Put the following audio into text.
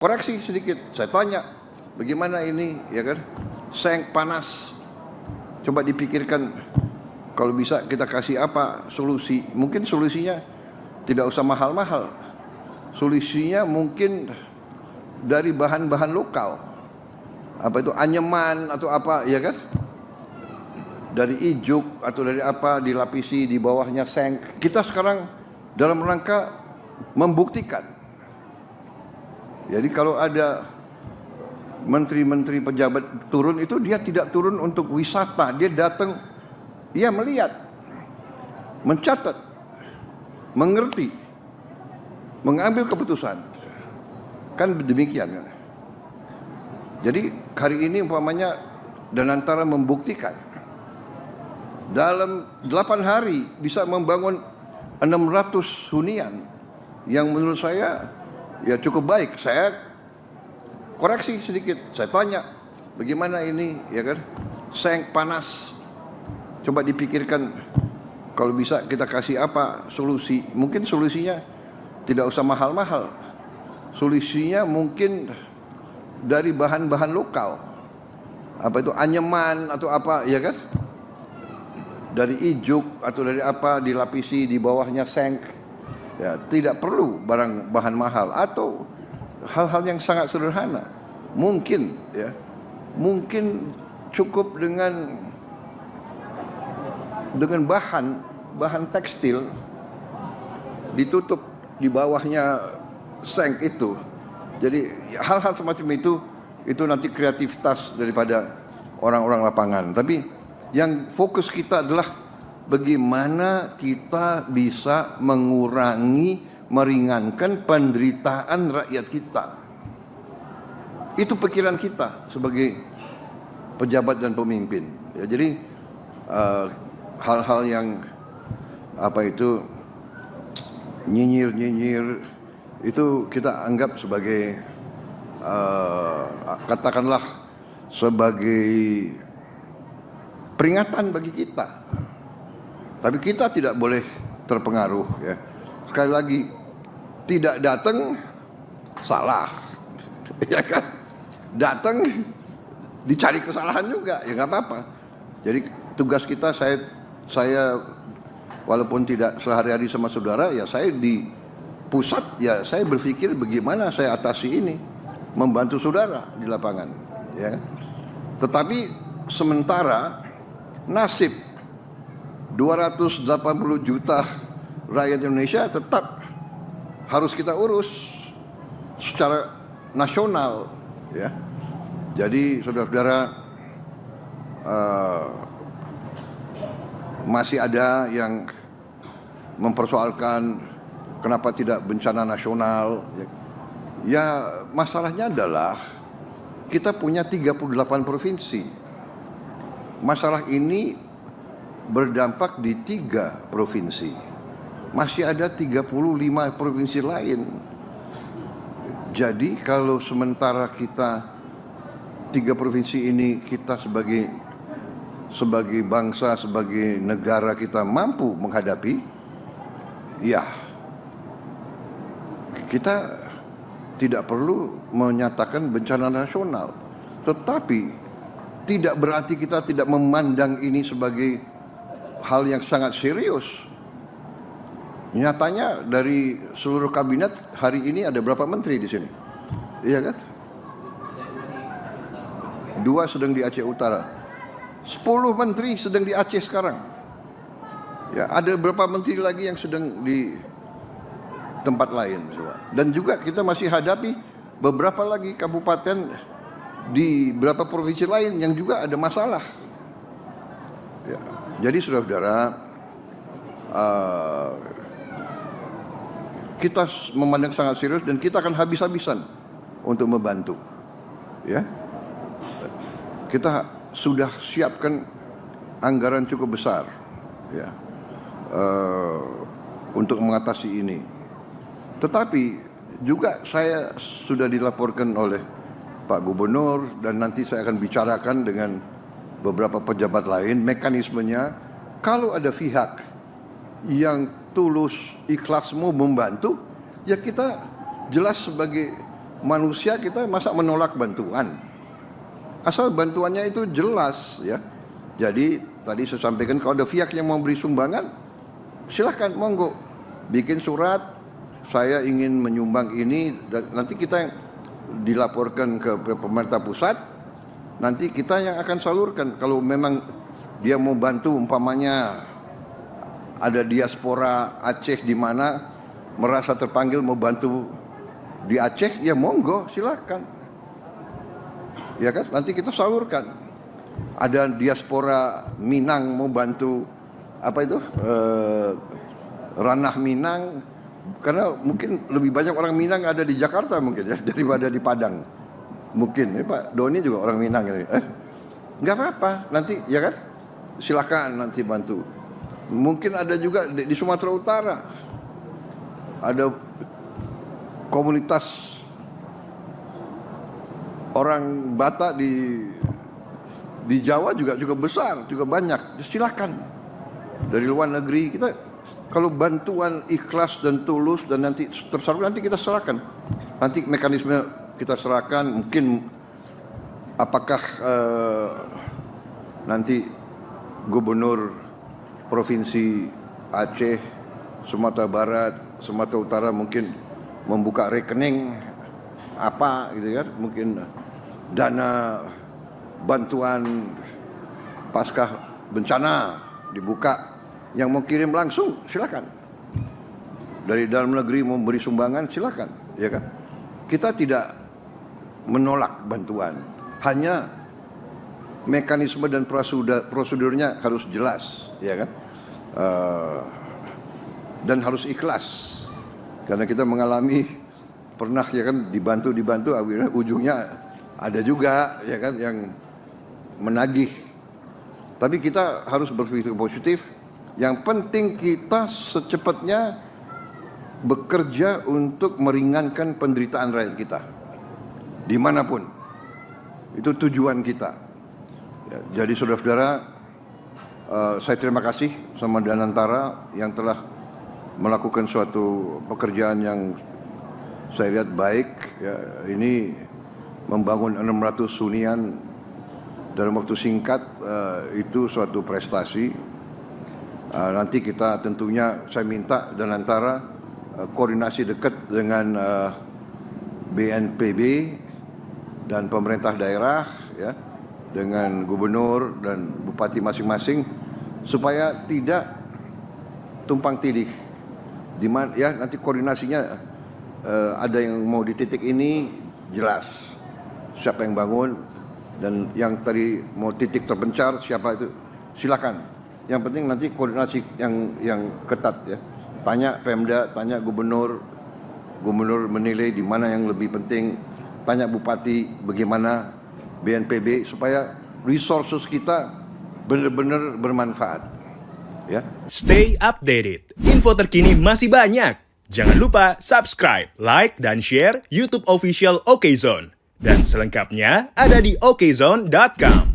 Koreksi sedikit, saya tanya, bagaimana ini, ya kan? Seng panas. Coba dipikirkan, kalau bisa kita kasih apa solusi? Mungkin solusinya tidak usah mahal-mahal. Solusinya mungkin dari bahan-bahan lokal. Apa itu, anyaman atau apa, ya kan? Dari ijuk atau dari apa, dilapisi di bawahnya seng. Kita sekarang dalam rangka membuktikan. Jadi kalau ada menteri-menteri pejabat turun itu, dia tidak turun untuk wisata, dia datang, dia melihat, mencatat, mengerti, mengambil keputusan. Kan demikian kan. Jadi hari ini umpamanya Danantara membuktikan dalam 8 hari bisa membangun 600 hunian yang menurut saya ya cukup baik. Saya koreksi sedikit, saya tanya, bagaimana ini, ya kan? Seng panas. Coba dipikirkan, kalau bisa kita kasih apa solusi? Mungkin solusinya tidak usah mahal-mahal. Solusinya mungkin dari bahan-bahan lokal. Apa itu, anyaman atau apa, ya kan? Dari ijuk atau dari apa, dilapisi di bawahnya seng. Ya, tidak perlu bahan mahal atau hal-hal yang sangat sederhana. Mungkin ya, mungkin cukup dengan bahan tekstil ditutup di bawahnya seng itu. Jadi hal-hal semacam itu nanti kreativitas daripada orang-orang lapangan. Tapi yang fokus kita adalah bagaimana kita bisa mengurangi, meringankan penderitaan rakyat kita. Itu pikiran kita sebagai pejabat dan pemimpin. Ya, jadi hal-hal yang apa itu nyinyir itu kita anggap sebagai katakanlah sebagai peringatan bagi kita. Tapi kita tidak boleh terpengaruh ya. Sekali lagi, tidak datang salah. Ya kan? Datang dicari kesalahan juga, ya nggak apa-apa. Jadi tugas kita, saya walaupun tidak sehari-hari sama saudara, ya saya di pusat, ya saya berpikir bagaimana saya atasi ini, membantu saudara di lapangan. Ya. Tetapi sementara nasib 280 juta rakyat Indonesia tetap harus kita urus secara nasional, ya. Jadi saudara-saudara, masih ada yang mempersoalkan kenapa tidak bencana nasional. Ya masalahnya adalah kita punya 38 provinsi. Masalah ini berdampak di 3 provinsi. Masih ada 35 provinsi lain. Jadi kalau sementara kita 3 provinsi ini, kita sebagai bangsa, sebagai negara kita mampu menghadapi, ya kita tidak perlu menyatakan bencana nasional. Tetapi tidak berarti kita tidak memandang ini sebagai hal yang sangat serius. Nyatanya dari seluruh kabinet hari ini ada berapa menteri di sini? Iya kan? 2 sedang di Aceh Utara. 10 menteri sedang di Aceh sekarang. Ya, ada berapa menteri lagi yang sedang di tempat lain. Dan juga kita masih hadapi beberapa lagi kabupaten di beberapa provinsi lain yang juga ada masalah. Ya. Jadi saudara-saudara, kita memandang sangat serius dan kita akan habis-habisan untuk membantu. Ya, kita sudah siapkan anggaran cukup besar, ya, untuk mengatasi ini. Tetapi juga saya sudah dilaporkan oleh Pak Gubernur dan nanti saya akan bicarakan dengan beberapa pejabat lain mekanismenya. Kalau ada pihak yang tulus ikhlas mau membantu, ya kita jelas sebagai manusia kita masa menolak bantuan? Asal bantuannya itu jelas ya. Jadi tadi saya sampaikan kalau ada pihak yang mau beri sumbangan, silahkan monggo bikin surat, saya ingin menyumbang ini, dan nanti kita yang dilaporkan ke pemerintah pusat, nanti kita yang akan salurkan. Kalau memang dia mau bantu, umpamanya ada diaspora Aceh di mana merasa terpanggil mau bantu di Aceh, ya monggo silakan. Ya kan, nanti kita salurkan. Ada diaspora Minang mau bantu apa itu ranah Minang, karena mungkin lebih banyak orang Minang ada di Jakarta mungkin ya daripada di Padang. Mungkin Pak Doni juga orang Minang ya. Nggak apa-apa, nanti ya kan, silakan nanti bantu. Mungkin ada juga di Sumatera Utara ada komunitas orang Batak di Jawa juga besar, juga banyak. Silakan. Dari luar negeri kita kalau bantuan ikhlas dan tulus dan nanti tersalur, nanti kita serahkan. Nanti mekanisme kita serahkan, mungkin apakah nanti gubernur provinsi Aceh, Sumatera Barat, Sumatera Utara mungkin membuka rekening apa gitu kan, mungkin dana bantuan pasca bencana dibuka, yang mau kirim langsung silakan, dari dalam negeri mau beri sumbangan silakan, ya kan. Kita tidak menolak bantuan, hanya mekanisme dan prosedurnya harus jelas, ya kan, dan harus ikhlas, karena kita mengalami pernah ya kan, dibantu akhirnya ujungnya ada juga ya kan yang menagih. Tapi kita harus berpikir positif. Yang penting kita secepatnya bekerja untuk meringankan penderitaan rakyat kita dimanapun. Itu tujuan kita ya. Jadi saudara-saudara, saya terima kasih sama Danantara yang telah melakukan suatu pekerjaan yang saya lihat baik ya. Ini membangun 600 hunian dalam waktu singkat, itu suatu prestasi. Nanti kita tentunya saya minta Danantara koordinasi dekat dengan BNPB dan pemerintah daerah ya, dengan gubernur dan bupati masing-masing, supaya tidak tumpang tindih. Di mana ya nanti koordinasinya ada yang mau di titik ini jelas siapa yang bangun, dan yang tadi mau titik terpencar siapa itu silakan. Yang penting nanti koordinasi yang ketat ya. Tanya Pemda, tanya gubernur menilai di mana yang lebih penting, tanya bupati bagaimana, BNPB, supaya resources kita benar-benar bermanfaat ya. Stay updated. Info terkini masih banyak. Jangan lupa subscribe, like, dan share YouTube official OKZone. Dan selengkapnya ada di okezone.com.